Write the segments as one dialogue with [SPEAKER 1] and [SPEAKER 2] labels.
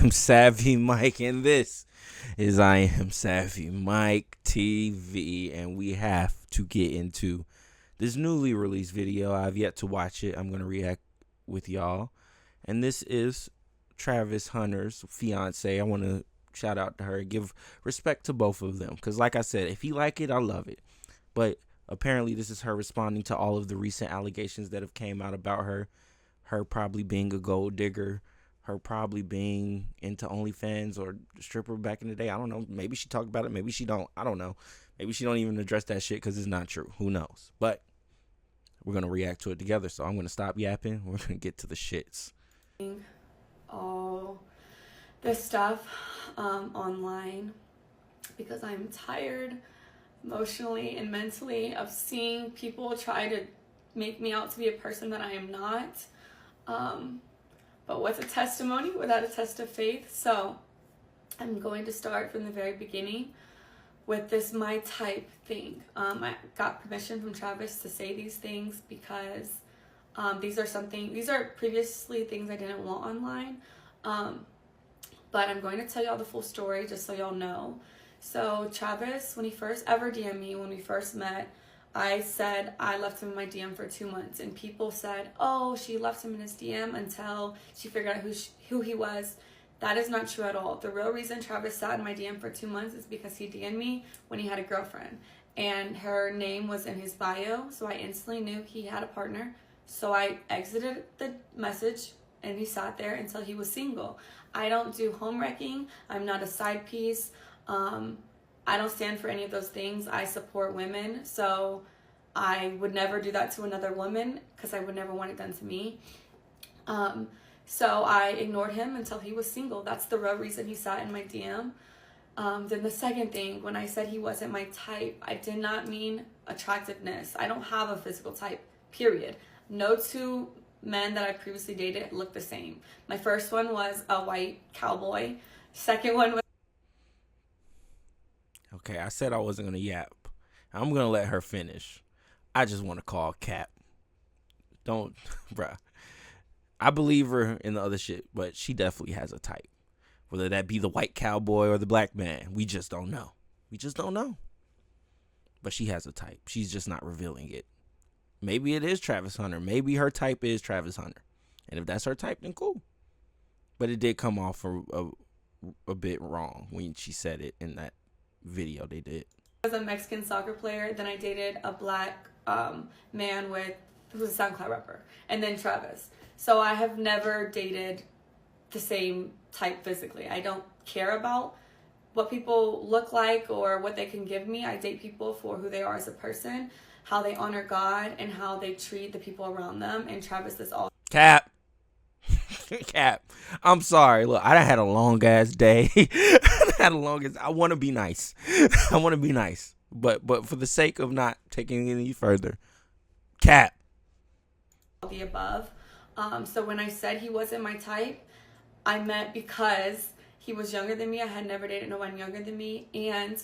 [SPEAKER 1] am Savvy Mike, and this is I Am Savvy Mike TV, and we have to get into this newly released video. I've yet to watch it. I'm going to react with y'all, and this is Travis Hunter's fiance. I want to shout out to her, give respect to both of them, because like I said, if he like it, I love it. But apparently this is her responding to all of the recent allegations that have came out about her probably being a gold digger, her probably being into OnlyFans or stripper back in the day. I don't know. Maybe she talked about it. Maybe she don't. I don't know. Maybe she don't even address that shit because it's not true. Who knows? But we're going to react to it together. So I'm going to stop yapping. We're going to get to the shits.
[SPEAKER 2] All this stuff online because I'm tired emotionally and mentally of seeing people try to make me out to be a person that I am not. But what's a testimony without a test of faith? So I'm going to start from the very beginning with this my type thing. I got permission from Travis to say these things because these are previously things I didn't want online. But I'm going to tell y'all the full story just so y'all know. So Travis, when he first ever DM'd me, when we first met, I said I left him in my DM for 2 months, and people said, oh, she left him in his DM until she figured out who he was. That is not true at all. The real reason Travis sat in my DM for 2 months is because he DM'd me when he had a girlfriend, and her name was in his bio, so I instantly knew he had a partner. So I exited the message, and he sat there until he was single. I don't do home wrecking. I'm not a side piece. I don't stand for any of those things. I support women, so I would never do that to another woman because I would never want it done to me. So I ignored him until he was single. That's the real reason he sat in my DM. Then the second thing, when I said he wasn't my type, I did not mean attractiveness. I don't have a physical type, period. No two men that I previously dated look the same. My first one was a white cowboy. Second one was...
[SPEAKER 1] Okay, I said I wasn't going to yap. I'm going to let her finish. I just want to call Cap. Don't, bruh. I believe her in the other shit, but she definitely has a type. Whether that be the white cowboy or the black man, we just don't know. We just don't know. But she has a type. She's just not revealing it. Maybe it is Travis Hunter. Maybe her type is Travis Hunter. And if that's her type, then cool. But it did come off a bit wrong when she said it in that video they did.
[SPEAKER 2] I was a Mexican soccer player. Then I dated a black man who was a SoundCloud rapper. And then Travis. So I have never dated the same type physically. I don't care about what people look like or what they can give me. I date people for who they are as a person, how they honor God, and how they treat the people around them. And Travis is all...
[SPEAKER 1] Cap. Cap. I'm sorry. Look, I had a long ass day. I want to be nice. I want to be nice. But for the sake of not taking it any further, Cap.
[SPEAKER 2] The above. So when I said he wasn't my type, I meant because he was younger than me. I had never dated no one younger than me, and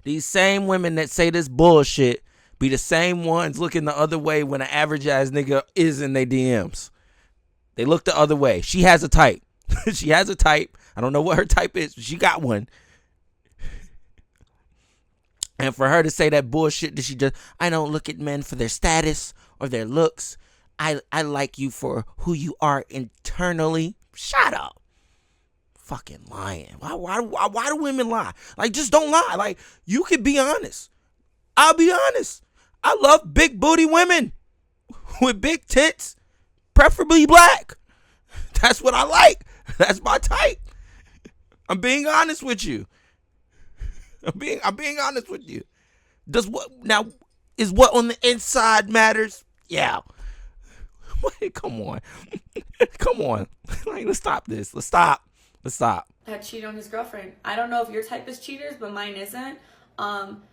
[SPEAKER 1] these same women that say this bullshit be the same ones looking the other way when an average ass nigga is in their DMs. They look the other way. She has a type. She has a type. I don't know what her type is, but she got one. And for her to say that bullshit that I don't look at men for their status or their looks. I like you for who you are internally. Shut up. Fucking lying. Why do women lie? Like, just don't lie. Like, you could be honest. I'll be honest. I love big booty women with big tits, preferably black. That's what I like. That's my type. I'm being honest with you. I'm being honest with you. Is what on the inside matters? Yeah. Wait, come on. Come on. Like, let's stop this. Let's stop.
[SPEAKER 2] Had cheated on his girlfriend. I don't know if your type is cheaters, but mine isn't.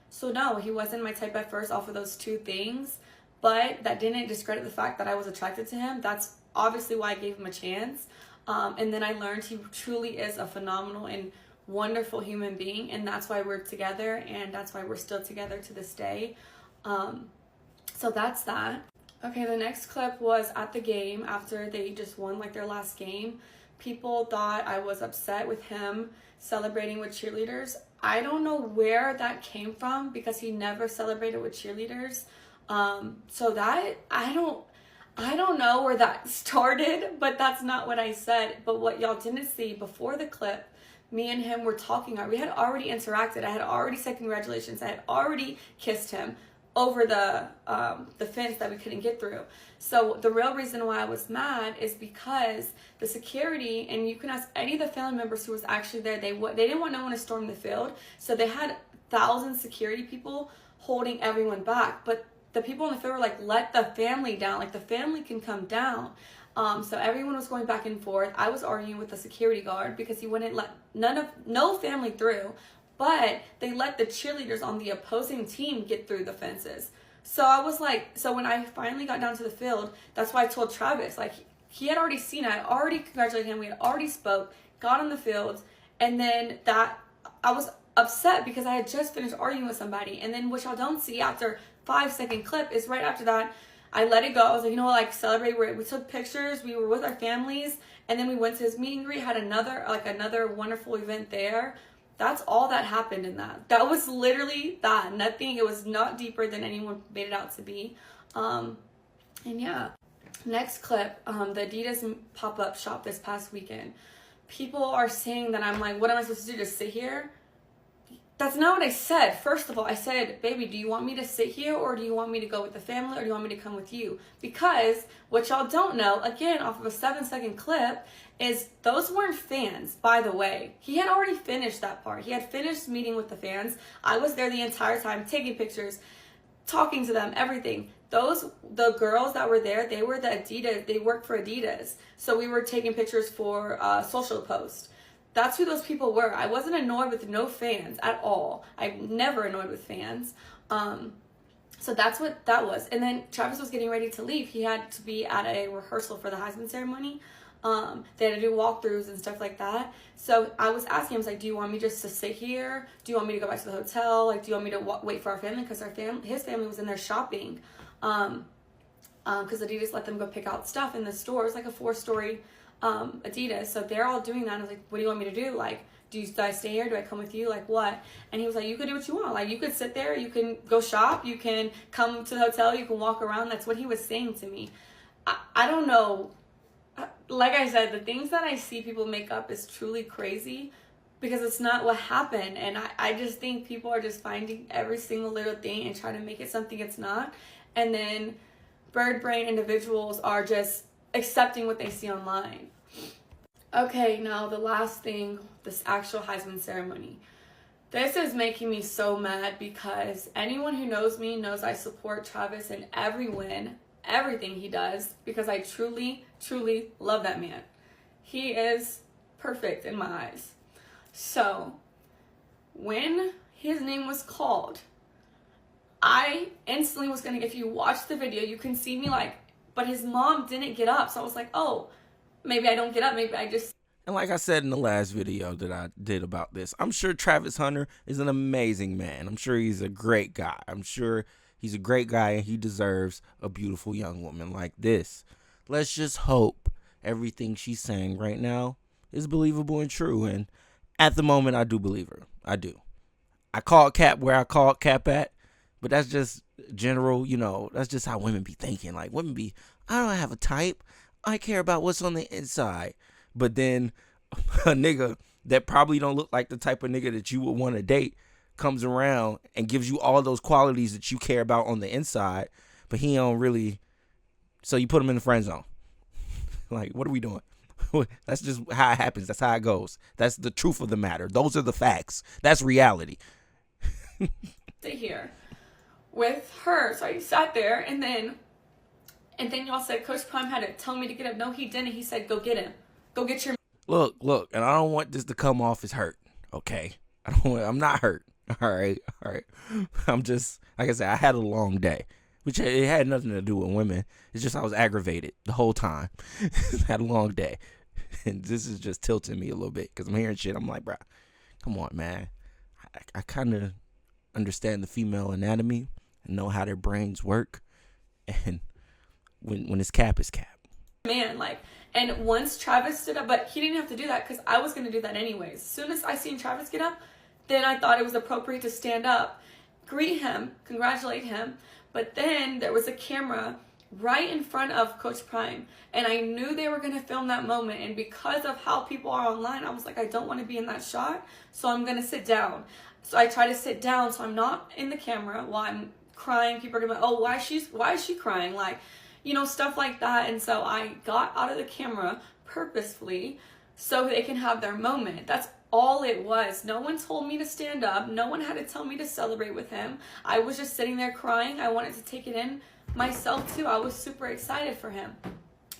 [SPEAKER 2] So no, he wasn't my type at first off of those two things, but that didn't discredit the fact that I was attracted to him. That's obviously why I gave him a chance. And then I learned he truly is a phenomenal and wonderful human being, and that's why we're together, and that's why we're still together to this day. So that's that. Okay, the next clip was at the game after they just won like their last game. People thought I was upset with him celebrating with cheerleaders. I don't know where that came from because he never celebrated with cheerleaders. So that I don't know where that started, but that's not what I said. But what y'all didn't see before the clip, me and him were talking. We had already interacted. I had already said congratulations. I had already kissed him over the fence that we couldn't get through. So the real reason why I was mad is because the security, and you can ask any of the family members who was actually there, they didn't want no one to storm the field, so they had thousands of security people holding everyone back. But the people in the field were like, let the family down, like the family can come down. So everyone was going back and forth. I was arguing with the security guard because he wouldn't let no family through, but they let the cheerleaders on the opposing team get through the fences. So I was like, so when I finally got down to the field, that's why I told Travis, like, he had already seen it. I had already congratulated him. We had already spoke, got on the field, and then that I was upset because I had just finished arguing with somebody. And then what y'all don't see after 5-second clip is right after that, I let it go. I was like, you know what, like, celebrate. We took pictures. We were with our families, and then we went to his meet and greet. Had another wonderful event there. That's all that happened in that. That was literally that. Nothing. It was not deeper than anyone made it out to be. And yeah. Next clip. The Adidas pop-up shop this past weekend. People are saying that I'm like, what am I supposed to do? Just sit here? That's not what I said. First of all, I said, baby, do you want me to sit here, or do you want me to go with the family, or do you want me to come with you? Because what y'all don't know, again, off of a 7-second clip, is those weren't fans, by the way. He had already finished that part. He had finished meeting with the fans. I was there the entire time, taking pictures, talking to them, everything. The girls that were there, they were the Adidas, they worked for Adidas. So we were taking pictures for social post. That's who those people were. I wasn't annoyed with no fans at all. I'm never annoyed with fans. So that's what that was. And then Travis was getting ready to leave. He had to be at a rehearsal for the Heisman ceremony. They had to do walkthroughs and stuff like that. So I was asking him, I was like, do you want me just to sit here? Do you want me to go back to the hotel? Like, do you want me to wait for our family? Because his family was in there shopping. Because Adidas let them go pick out stuff in the store. It's like a 4-story Adidas. So they're all doing that. And I was like, what do you want me to do? Like, do I stay here? Do I come with you? Like, what? And he was like, you could do what you want. Like, you could sit there. You can go shop. You can come to the hotel. You can walk around. That's what he was saying to me. I don't know. Like I said, the things that I see people make up is truly crazy because it's not what happened. And I just think people are just finding every single little thing and trying to make it something it's not. And then bird brain individuals are just accepting what they see online. Okay, now the last thing, this actual Heisman ceremony. This is making me so mad because anyone who knows me knows I support Travis in every win, everything he does, because I truly, truly love that man. He is perfect in my eyes. So, when his name was called, I instantly was gonna, if you watch the video, you can see me like, but his mom didn't get up. So I was like, oh, maybe I don't get up. Maybe I just.
[SPEAKER 1] And like I said in the last video that I did about this, I'm sure Travis Hunter is an amazing man. I'm sure he's a great guy. I'm sure he's a great guy and he deserves a beautiful young woman like this. Let's just hope everything she's saying right now is believable and true. And at the moment, I do believe her. I do. I called Cap where I called Cap at, but that's just general, that's just how women be thinking. Like, women be, I don't have a type. I care about what's on the inside. But then a nigga that probably don't look like the type of nigga that you would want to date comes around and gives you all those qualities that you care about on the inside, but he don't really, so you put him in the friend zone. Like, what are we doing? That's just how it happens. That's how it goes. That's the truth of the matter. Those are the facts. That's reality.
[SPEAKER 2] Stay here with her. So I sat there, and then y'all said Coach Prime had to tell me to get up. No, he didn't. He said, go get him. Go get your.
[SPEAKER 1] Look, and I don't want this to come off as hurt. Okay, I'm not hurt. All right. I'm just, like I said, I had a long day, which it had nothing to do with women. It's just I was aggravated the whole time. Had a long day, and this is just tilting me a little bit because I'm hearing shit. I'm like, bro, come on, man. I kind of understand the female anatomy and know how their brains work, and when it's cap is cap.
[SPEAKER 2] Man, like, and once Travis stood up, but he didn't have to do that because I was going to do that anyways. As soon as I seen Travis get up, then I thought it was appropriate to stand up, greet him, congratulate him. But then there was a camera right in front of Coach Prime, and I knew they were going to film that moment. And because of how people are online, I was like, I don't want to be in that shot, so I'm going to sit down. So I try to sit down so I'm not in the camera while I'm crying. People are going to be like, oh, why is she crying? Like, you know, stuff like that. And so I got out of the camera purposefully so they can have their moment. That's all it was. No one told me to stand up. No one had to tell me to celebrate with him. I was just sitting there crying. I wanted to take it in myself too. I was super excited for him.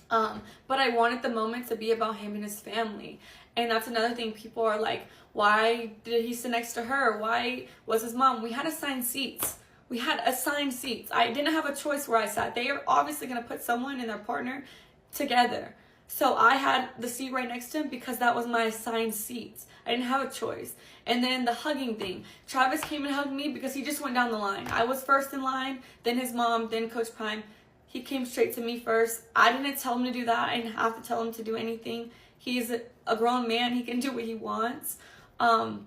[SPEAKER 2] But I wanted the moment to be about him and his family. And that's another thing. People are like, why did he sit next to her? Why was his mom? We had assigned seats. I didn't have a choice where I sat. They are obviously going to put someone and their partner together. So I had the seat right next to him because that was my assigned seats. I didn't have a choice. And then the hugging thing. Travis came and hugged me because he just went down the line. I was first in line, then his mom, then Coach Prime. He came straight to me first. I didn't tell him to do that. I didn't have to tell him to do anything. He's a grown man. He can do what he wants. But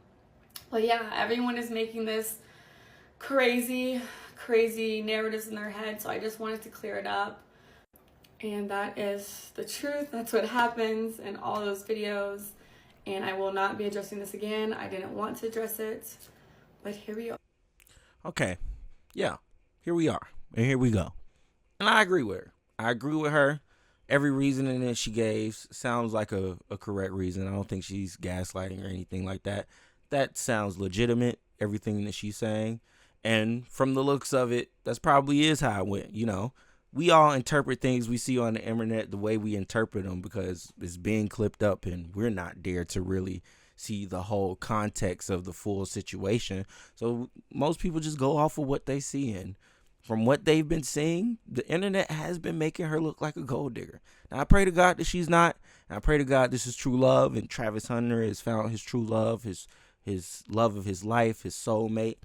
[SPEAKER 2] yeah, everyone is making this crazy narratives in their head. So I just wanted to clear it up. And that is the truth. That's what happens in all those videos. And I will not be addressing this again. I didn't want to address it, but here we are.
[SPEAKER 1] Okay. Yeah. Here we are. And here we go. And I agree with her. Every reasoning that she gave sounds like a correct reason. I don't think she's gaslighting or anything like that. That sounds legitimate, everything that she's saying. And from the looks of it, that's probably is how it went. You know, we all interpret things we see on the internet the way we interpret them because it's being clipped up and we're not there to really see the whole context of the full situation. So most people just go off of what they see. And from what they've been seeing, the internet has been making her look like a gold digger. Now, I pray to God that she's not. And I pray to God this is true love and Travis Hunter has found his true love, his love of his life, his soulmate.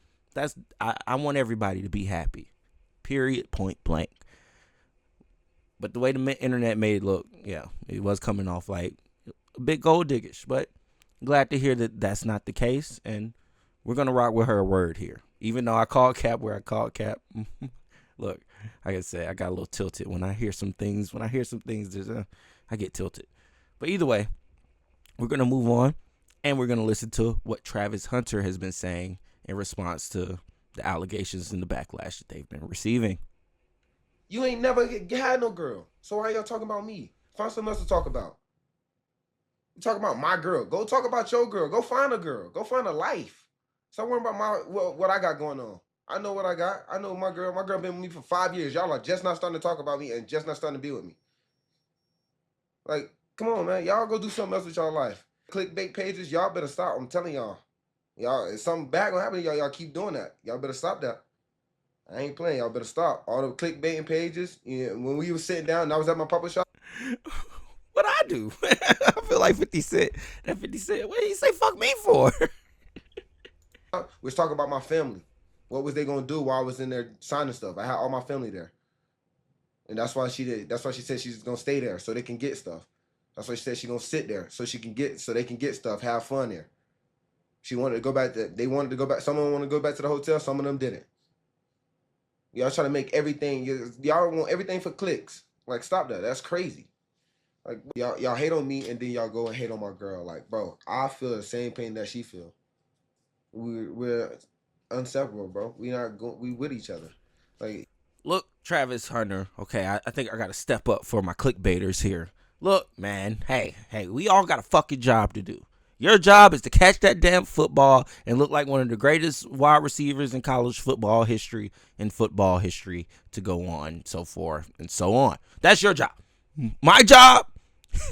[SPEAKER 1] I want everybody to be happy. Period. Point blank. But the way the internet made it look, yeah, it was coming off like a bit gold diggish. But glad to hear that that's not the case. And we're going to rock with her word here. Even though I called cap where I called cap. Look, like I said, I got a little tilted when I hear some things. I get tilted. But either way, we're going to move on. And we're going to listen to what Travis Hunter has been saying in response to the allegations and the backlash that they've been receiving.
[SPEAKER 3] You ain't never had no girl. So why y'all talking about me? Find something else to talk about. You talk about my girl. Go talk about your girl. Go find a girl. Go find a life. Stop worrying about what I got going on. I know what I got. I know my girl. My girl been with me for 5 years. Y'all are just not starting to talk about me and just not starting to be with me. Like, come on, man. Y'all go do something else with y'all life. Clickbait pages, y'all better stop. I'm telling y'all. Y'all, if something bad gonna happen to y'all, y'all keep doing that. Y'all better stop that. I ain't playing. Y'all better stop. All the clickbaiting pages. You know, when we was sitting down and I was at my papa shop.
[SPEAKER 1] What I do? I feel like 50 Cent. That 50 Cent. What did he say fuck me for?
[SPEAKER 3] We was talking about my family. What was they gonna do while I was in there signing stuff? I had all my family there. And that's why she did. That's why she said she's gonna stay there so they can get stuff. That's why she said she's gonna sit there so they can get stuff, have fun there. She wanted to go back. They wanted to go back. Some of them want to go back to the hotel. Some of them didn't. Y'all trying to make everything. Y'all want everything for clicks. Like, stop that. That's crazy. Like, y'all hate on me and then y'all go and hate on my girl. Like, bro, I feel the same pain that she feel. We're inseparable, bro. We with each other. Like,
[SPEAKER 1] look, Travis Hunter. Okay, I think I got to step up for my clickbaiters here. Look, man. Hey, we all got a fucking job to do. Your job is to catch that damn football and look like one of the greatest wide receivers in college football history and football history to go on, so forth and so on. That's your job. My job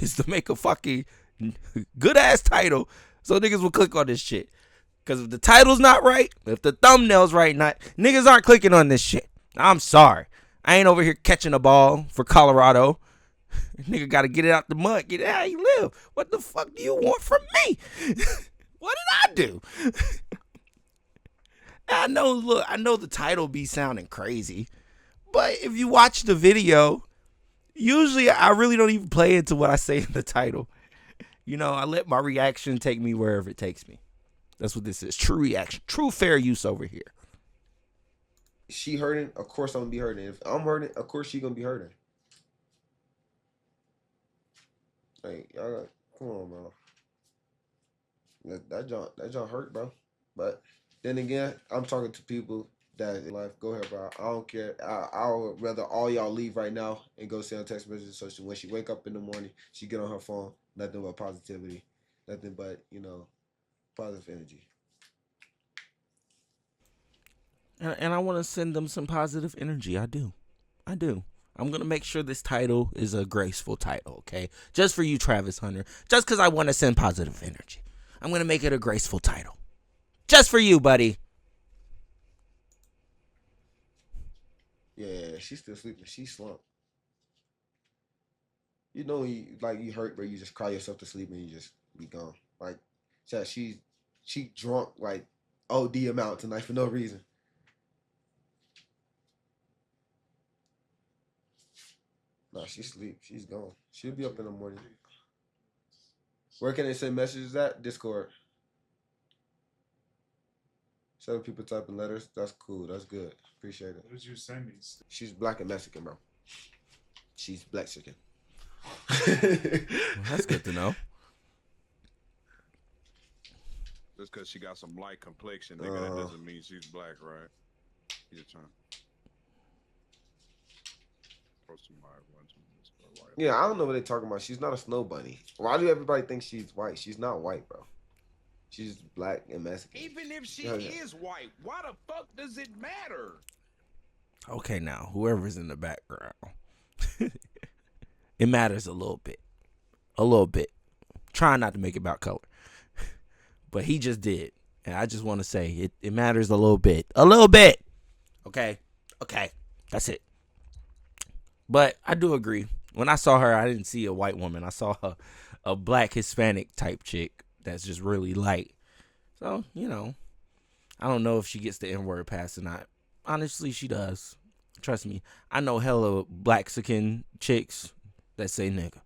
[SPEAKER 1] is to make a fucking good-ass title so niggas will click on this shit. Because if the title's not right, if the thumbnail's right, niggas aren't clicking on this shit. I'm sorry. I ain't over here catching a ball for Colorado. Nigga got to get it out the mud. Get it how you live. What the fuck do you want from me? What did I do? I know the title be sounding crazy. But if you watch the video, Usually, I really don't even play into what I say in the title. You know, I let my reaction take me wherever it takes me. That's what this is. True reaction. True fair use over here.
[SPEAKER 3] She hurting, of course I'm gonna be hurting. If I'm hurting, of course she gonna be hurting. Like, y'all, come on, bro. That John hurt, bro. But then again, I'm talking to people that in life. Go ahead, bro. I don't care. I would rather all y'all leave right now and go send text messages. So when she wake up in the morning, she get on her phone. Nothing but positivity. Nothing but positive energy.
[SPEAKER 1] And I want to send them some positive energy. I do. I'm going to make sure this title is a graceful title, okay? Just for you, Travis Hunter. Just because I want to send positive energy. I'm going to make it a graceful title. Just for you, buddy.
[SPEAKER 3] Yeah, she's still sleeping. She slumped. You know, you hurt, but you just cry yourself to sleep and you just be gone. Like, she drunk like OD amount tonight for no reason. Nah, she sleep. She's gone. She'll be up in the morning. Where can they send messages at? Discord. 7 people typing letters. That's cool. That's good. Appreciate it.
[SPEAKER 4] What did you send me?
[SPEAKER 3] She's black and Mexican, bro. She's black chicken.
[SPEAKER 1] Well, that's good to know.
[SPEAKER 5] Just because she got some light complexion, nigga, that doesn't mean she's black, right? Your turn.
[SPEAKER 3] Yeah, I don't know what they're talking about. She's not a snow bunny. Why do everybody think she's white? She's not white, bro. She's black and Mexican.
[SPEAKER 5] Even if she is white, why the fuck does it matter?
[SPEAKER 1] Okay, now, whoever's in the background. It matters a little bit. A little bit. Trying not to make it about color. But he just did. And I just want to say it matters a little bit. A little bit. Okay? Okay. That's it. But I do agree. When I saw her, I didn't see a white woman. I saw a black Hispanic type chick that's just really light. So, I don't know if she gets the N-word pass or not. Honestly, she does. Trust me. I know hella Blaxican chicks that say nigga.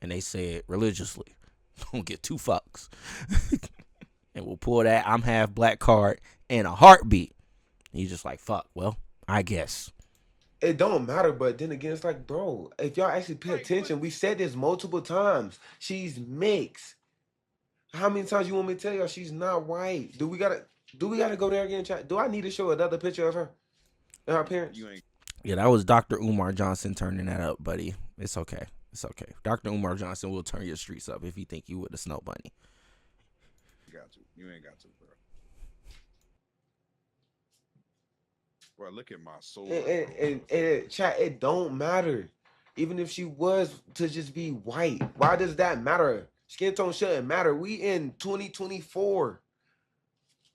[SPEAKER 1] And they say it religiously. Don't get 2 fucks. And we'll pull that I'm half black card in a heartbeat. And you're just like, fuck, well, I guess.
[SPEAKER 3] It don't matter, but then again, it's like, bro, if y'all actually pay attention, we said this multiple times. She's mixed. How many times you want me to tell y'all she's not white? Do we gotta go there again, chat? Do I need to show another picture of her and her parents?
[SPEAKER 1] Yeah, that was Dr. Umar Johnson turning that up, buddy. It's okay. It's okay. Dr. Umar Johnson will turn your streets up if you think you with a snow bunny.
[SPEAKER 5] You got to. You ain't got to, bro. Bro, look at my soul.
[SPEAKER 3] And chat, it don't matter. Even if she was to just be white, why does that matter? Skin tone shouldn't matter. We in 2024.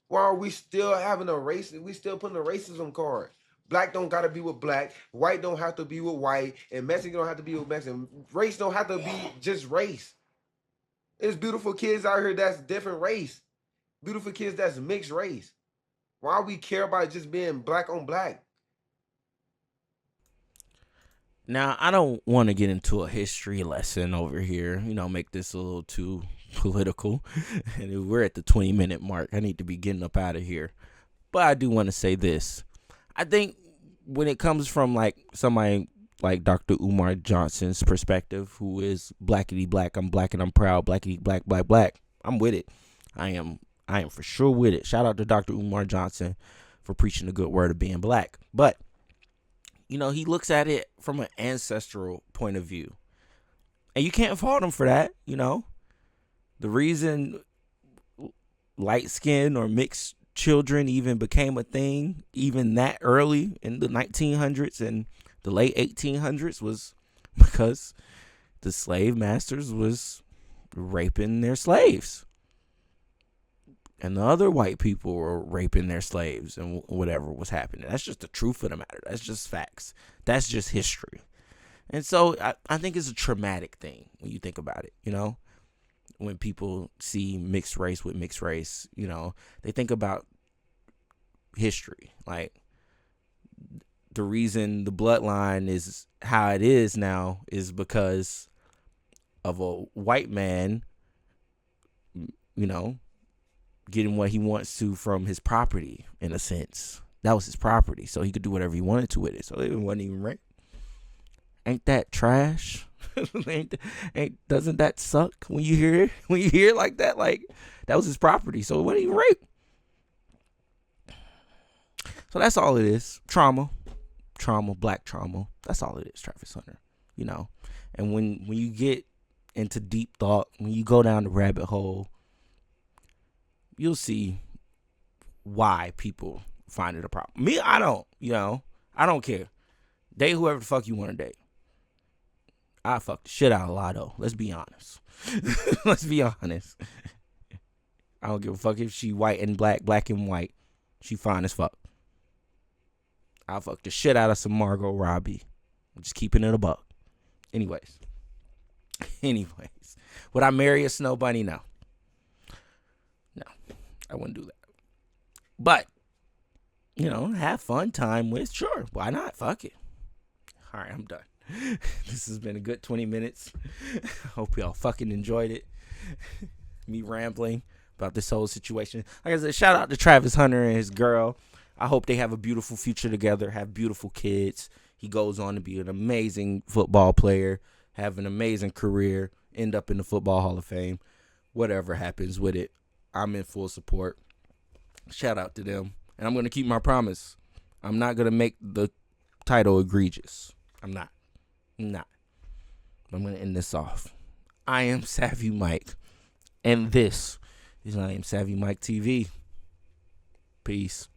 [SPEAKER 3] Why are we still having a race? We still putting a racism card. Black don't gotta be with black. White don't have to be with white. And Mexican don't have to be with Mexican. Race don't have to be just race. There's beautiful kids out here that's different race. Beautiful kids that's mixed race. Why we care about just being black on black?
[SPEAKER 1] Now, I don't want to get into a history lesson over here, make this a little too political. And we're at the 20-minute mark. I need to be getting up out of here. But I do want to say this. I think when it comes from like somebody like Dr. Umar Johnson's perspective, who is blackity black, I'm black and I'm proud, blackity black, black, black, I'm with it. I am for sure with it. Shout out to Dr. Umar Johnson for preaching the good word of being black. But, he looks at it from an ancestral point of view. And you can't fault him for that, The reason light skin or mixed children even became a thing, even that early in the 1900s and the late 1800s, was because the slave masters was raping their slaves. And the other white people were raping their slaves and whatever was happening. That's just the truth of the matter. That's just facts. That's just history. And so I think it's a traumatic thing when you think about it, When people see mixed race with mixed race, they think about history. Like, the reason the bloodline is how it is now is because of a white man, you know, getting what he wants to from his property, in a sense. That was his property, so he could do whatever he wanted to with it. So it wasn't even rape. Ain't that trash? Doesn't that suck when you hear it? When you hear it like that, like that was his property, so it wasn't even rape. So that's all it is. Trauma, black trauma. That's all it is, Travis Hunter. You know, and when you get into deep thought, when you go down the rabbit hole, you'll see why people find it a problem. Me, I don't. You know, I don't care. Date whoever the fuck you want to date. I fuck the shit out of Lotto. Let's be honest. Let's be honest. I don't give a fuck if she white and black and white. She fine as fuck. I'll fuck the shit out of some Margot Robbie. I'm just keeping it a buck. Anyways. Would I marry a snow bunny? No. No. I wouldn't do that. But, you know, have fun time with. Sure. Why not? Fuck it. All right, I'm done. This has been a good 20 minutes. Hope y'all fucking enjoyed it. Me rambling about this whole situation. Like I said, shout out to Travis Hunter and his girl. I hope they have a beautiful future together, have beautiful kids. He goes on to be an amazing football player, have an amazing career, end up in the Football Hall of Fame. Whatever happens with it, I'm in full support. Shout out to them. And I'm going to keep my promise. I'm not going to make the title egregious. I'm not. I'm going to end this off. I am Savvy Mike. And this is I Am Savvy Mike TV. Peace.